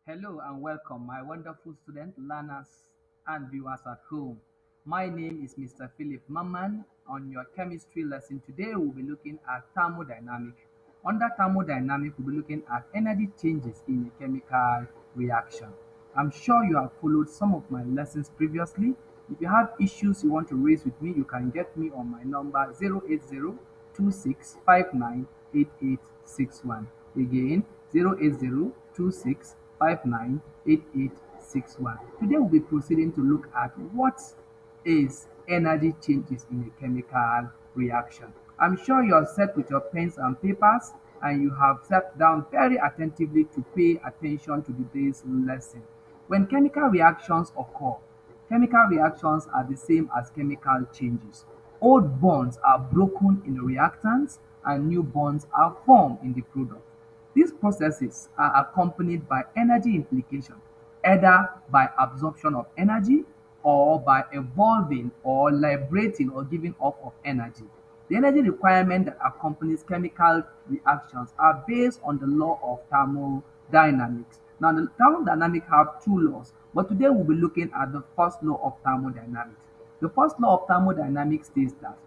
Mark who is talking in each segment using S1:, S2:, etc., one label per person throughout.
S1: Hello and welcome, my wonderful student, learners, and viewers at home. My name is Mr. Philip Maman. On your chemistry lesson today, we'll be looking at thermodynamic. Under thermodynamic, we'll be looking at energy changes in a chemical reaction. I'm sure you have followed some of my lessons previously. If you have issues you want to raise with me, you can get me on my number 08026598861. Again, 08026598861. Today we'll be proceeding to look at what is energy changes in a chemical reaction. I'm sure you're set with your pens and papers and you have sat down very attentively to pay attention to today's lesson. When chemical reactions occur, chemical reactions are the same as chemical changes. Old bonds are broken in the reactants and new bonds are formed in the product. These processes are accompanied by energy implication, either by absorption of energy or by evolving or liberating or giving off of energy. The energy requirement that accompanies chemical reactions are based on the law of thermodynamics. Now, the thermodynamics have two laws, but today we'll be looking at the first law of thermodynamics. The first law of thermodynamics states that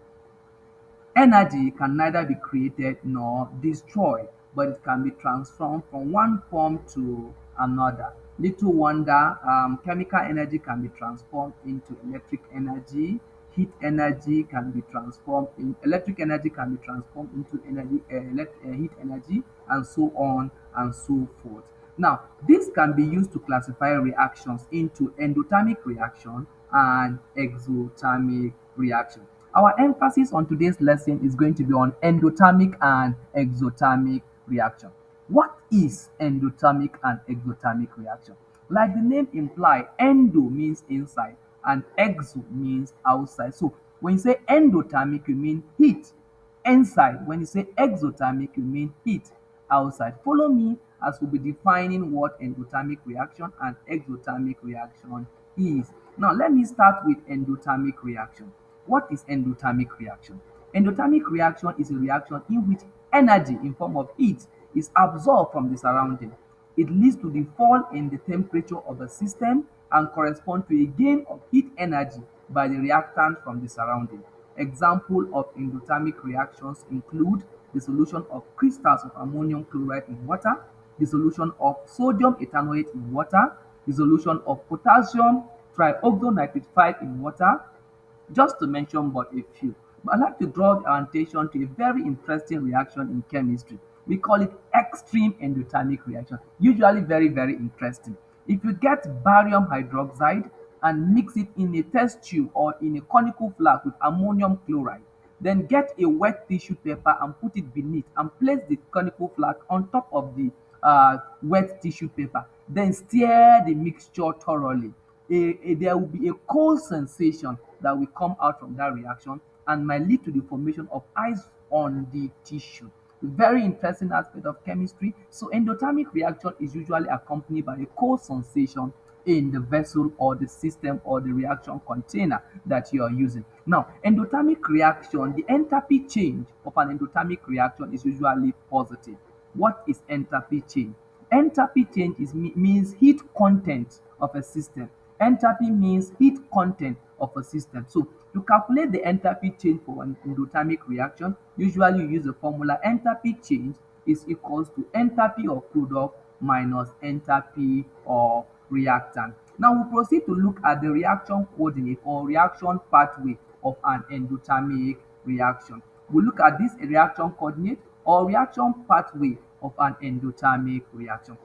S1: energy can neither be created nor destroyed, but it can be transformed from one form to another. Little wonder, chemical energy can be transformed into electric energy, heat energy can be transformed in electric energy can be transformed into energy, heat energy, and so on and so forth. Now, this can be used to classify reactions into endothermic reaction and exothermic reaction. Our emphasis on today's lesson is going to be on endothermic and exothermic reaction. What is endothermic and exothermic reaction? Like the name imply, endo means inside and exo means outside. So when you say endothermic, you mean heat inside. When you say exothermic, you mean heat outside. Follow me as we'll be defining what endothermic reaction and exothermic reaction is. Now, let me start with endothermic reaction. What is endothermic reaction? Endothermic reaction is a reaction in which energy in form of heat is absorbed from the surrounding. It leads to the fall in the temperature of the system and correspond to a gain of heat energy by the reactant from the surrounding. Example of endothermic reactions include the solution of crystals of ammonium chloride in water, the solution of sodium ethanoate in water, the solution of potassium trioxonitrate in water, just to mention but a few. But I'd like to draw our attention to a very interesting reaction in chemistry. We call it extreme endothermic reaction. Usually very, very interesting. If you get barium hydroxide and mix it in a test tube or in a conical flask with ammonium chloride, then get a wet tissue paper and put it beneath and place the conical flask on top of the wet tissue paper. Then stir the mixture thoroughly. There will be a cold sensation that will come out from that reaction and might lead to the formation of ice on the tissue. Very interesting aspect of chemistry. So endothermic reaction is usually accompanied by a cold sensation in the vessel or the system or the reaction container that you are using. Now, endothermic reaction, the enthalpy change of an endothermic reaction is usually positive. What is enthalpy change? Enthalpy change means heat content of a system. Enthalpy means heat content of a system. So to calculate the enthalpy change for an endothermic reaction, usually you use the formula enthalpy change is equals to enthalpy of product minus enthalpy of reactant. Now we proceed to look at the reaction coordinate or reaction pathway of an endothermic reaction. We look at this reaction coordinate or reaction pathway of an endothermic reaction.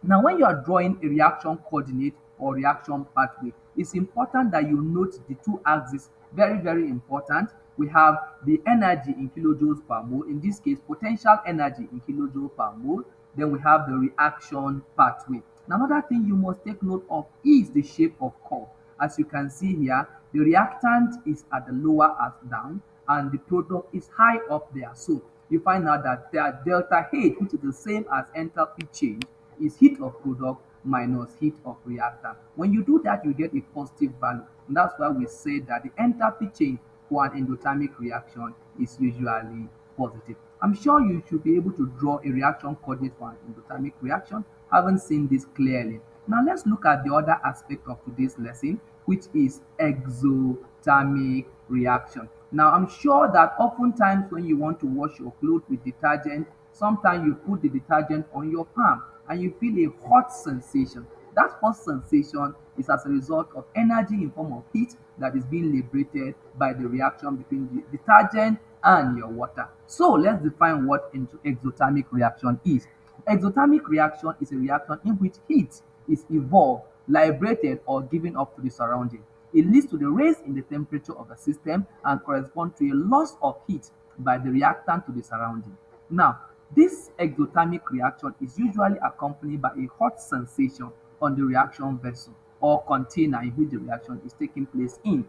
S1: Now, when you are drawing a reaction coordinate or reaction pathway, it's important that you note the two axes. Very, very important. We have the energy in kilojoules per mole, in this case, potential energy in kilojoule per mole. Then we have the reaction pathway. Now, another thing you must take note of is the shape of curve. As you can see here, the reactant is at the lower as down, and the product is high up there. So you find out that their delta H, which is the same as enthalpy change, is heat of product minus heat of reactant. When you do that, you get a positive value. And that's why we say that the enthalpy change for an endothermic reaction is usually positive. I'm sure you should be able to draw a reaction coordinate for an endothermic reaction. Haven't seen this clearly. Now let's look at the other aspect of today's lesson, which is exothermic reaction. Now I'm sure that oftentimes when you want to wash your clothes with detergent, sometimes you put the detergent on your palm and you feel a hot sensation. That hot sensation is as a result of energy in form of heat that is being liberated by the reaction between the detergent and your water. So let's define what exothermic reaction is. Exothermic reaction is a reaction in which heat is evolved, liberated, or given up to the surrounding. It leads to the raise in the temperature of the system and correspond to a loss of heat by the reactant to the surrounding. Now, this exothermic reaction is usually accompanied by a hot sensation on the reaction vessel or container in which the reaction is taking place in.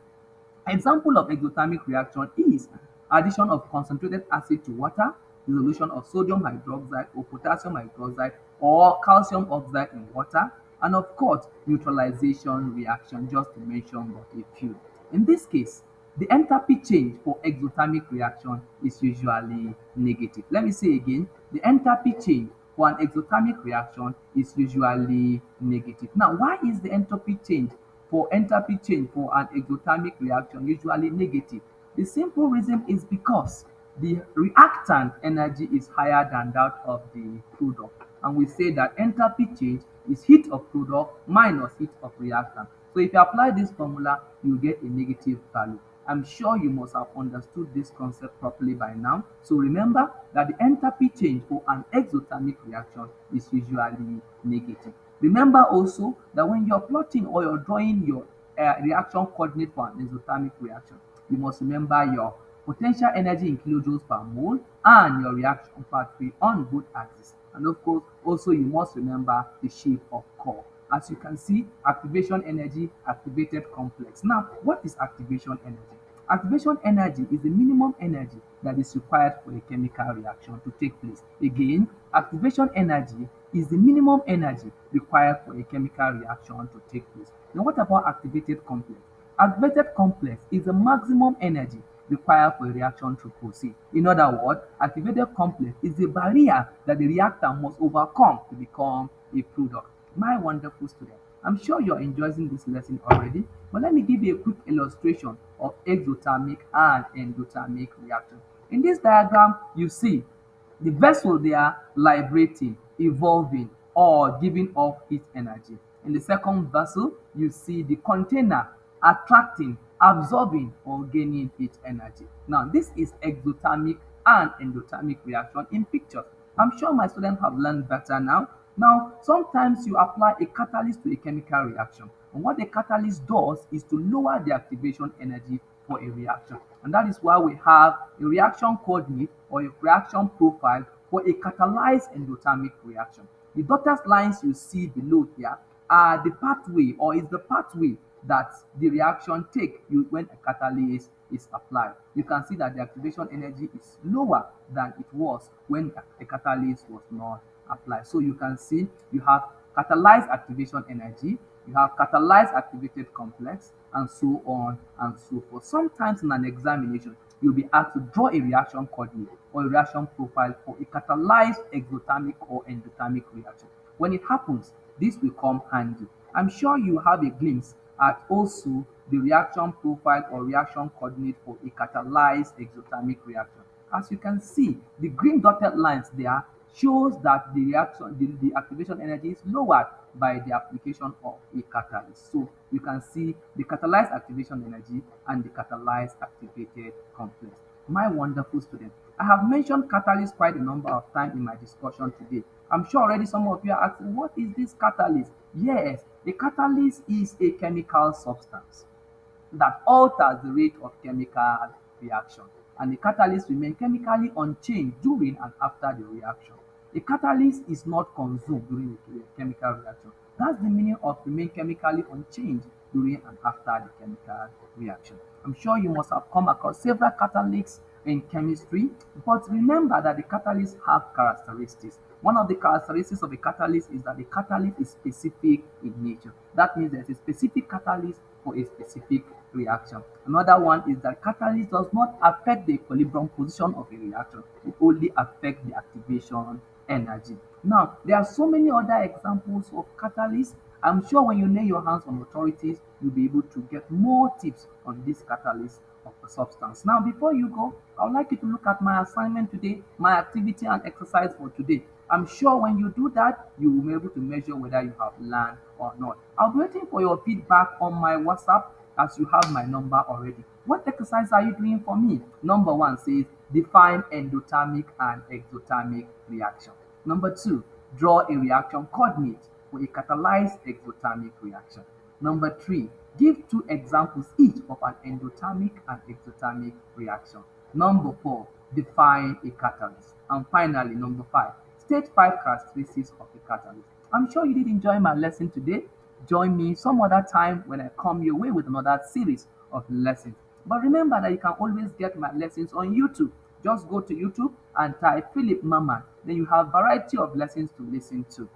S1: Example of exothermic reaction is addition of concentrated acid to water, dissolution of sodium hydroxide or potassium hydroxide or calcium oxide in water, and of course neutralization reaction, just to mention but a few. In this case, the enthalpy change for exothermic reaction is usually negative. Let me say again, the enthalpy change for an exothermic reaction is usually negative. Now, why is the enthalpy change for an exothermic reaction usually negative? The simple reason is because the reactant energy is higher than that of the product, and we say that enthalpy change is heat of product minus heat of reactant. So if you apply this formula, you get a negative value. I'm sure you must have understood this concept properly by now. So remember that the enthalpy change for an exothermic reaction is usually negative. Remember also that when you're plotting or you're drawing your reaction coordinate for an exothermic reaction, you must remember your potential energy in kilojoules per mole and your reaction pathway on both axes. And of course, also you must remember the shape of core. As you can see, activation energy, activated complex. Now, what is activation energy? Activation energy is the minimum energy that is required for a chemical reaction to take place. Again, activation energy is the minimum energy required for a chemical reaction to take place. Now, what about activated complex? Activated complex is the maximum energy required for a reaction to proceed. In other words, activated complex is the barrier that the reactor must overcome to become a product. My wonderful student, I'm sure you're enjoying this lesson already, but let me give you a quick illustration of exothermic and endothermic reaction. In this diagram, you see the vessel they are liberating, evolving, or giving off heat energy. In the second vessel, you see the container attracting, absorbing, or gaining heat energy. Now, this is exothermic and endothermic reaction in pictures. I'm sure my students have learned better now. Now, sometimes you apply a catalyst to a chemical reaction. And what the catalyst does is to lower the activation energy for a reaction. And that is why we have a reaction coordinate or a reaction profile for a catalyzed endothermic reaction. The dotted lines you see below here are the pathway or is the pathway that the reaction take when a catalyst is applied. You can see that the activation energy is lower than it was when a catalyst was not applied. So you can see you have catalyzed activation energy, you have catalyzed activated complex, and so on and so forth. Sometimes in an examination, you'll be asked to draw a reaction coordinate or a reaction profile for a catalyzed exothermic or endothermic reaction. When it happens, this will come handy. I'm sure you have a glimpse at also the reaction profile or reaction coordinate for a catalyzed exothermic reaction. As you can see, the green dotted lines there shows that the activation energy is lowered by the application of a catalyst. So you can see the catalyzed activation energy and the catalyzed activated complex. My wonderful student, I have mentioned catalyst quite a number of times in my discussion today. I'm sure already some of you are asking, what is this catalyst? Yes, a catalyst is a chemical substance that alters the rate of chemical reaction, and the catalyst remain chemically unchanged during and after the reaction. A catalyst is not consumed during the chemical reaction. That's the meaning of remain chemically unchanged during and after the chemical reaction. I'm sure you must have come across several catalysts in chemistry, but remember that the catalysts have characteristics. One of the characteristics of a catalyst is that the catalyst is specific in nature. That means there's a specific catalyst for a specific reaction. Another one is that catalyst does not affect the equilibrium position of a reaction. It only affects the activation energy. Now, there are so many other examples of catalysts. I'm sure when you lay your hands on authorities, you'll be able to get more tips on this catalyst of the substance. Now, before you go, I would like you to look at my assignment today, my activity and exercise for today. I'm sure when you do that, you will be able to measure whether you have learned or not. I'll be waiting for your feedback on my WhatsApp as you have my number already. What exercise are you doing for me? Number one says define endothermic and exothermic reaction. Number two, draw a reaction coordinate for a catalyzed exothermic reaction. Number three, give two examples each of an endothermic and exothermic reaction. Number four, define a catalyst. And finally, number five, state five characteristics of a catalyst. I'm sure you did enjoy my lesson today. Join me some other time when I come your way with another series of lessons. But remember that you can always get my lessons on YouTube. Just go to YouTube and type Philip Mama. Then you have variety of lessons to listen to.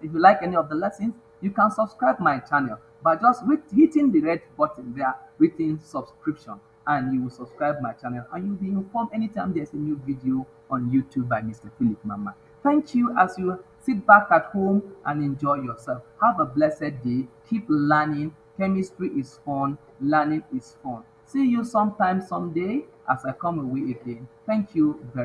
S1: If you like any of the lessons, you can subscribe my channel by just hitting the red button there written subscription, and you will subscribe my channel and you'll be informed anytime there's a new video on YouTube by Mr. Philip Mama. Thank you as you sit back at home and enjoy yourself. Have a blessed day. Keep learning. Chemistry is fun. Learning is fun. See you sometime someday as I come away again. Thank you very much.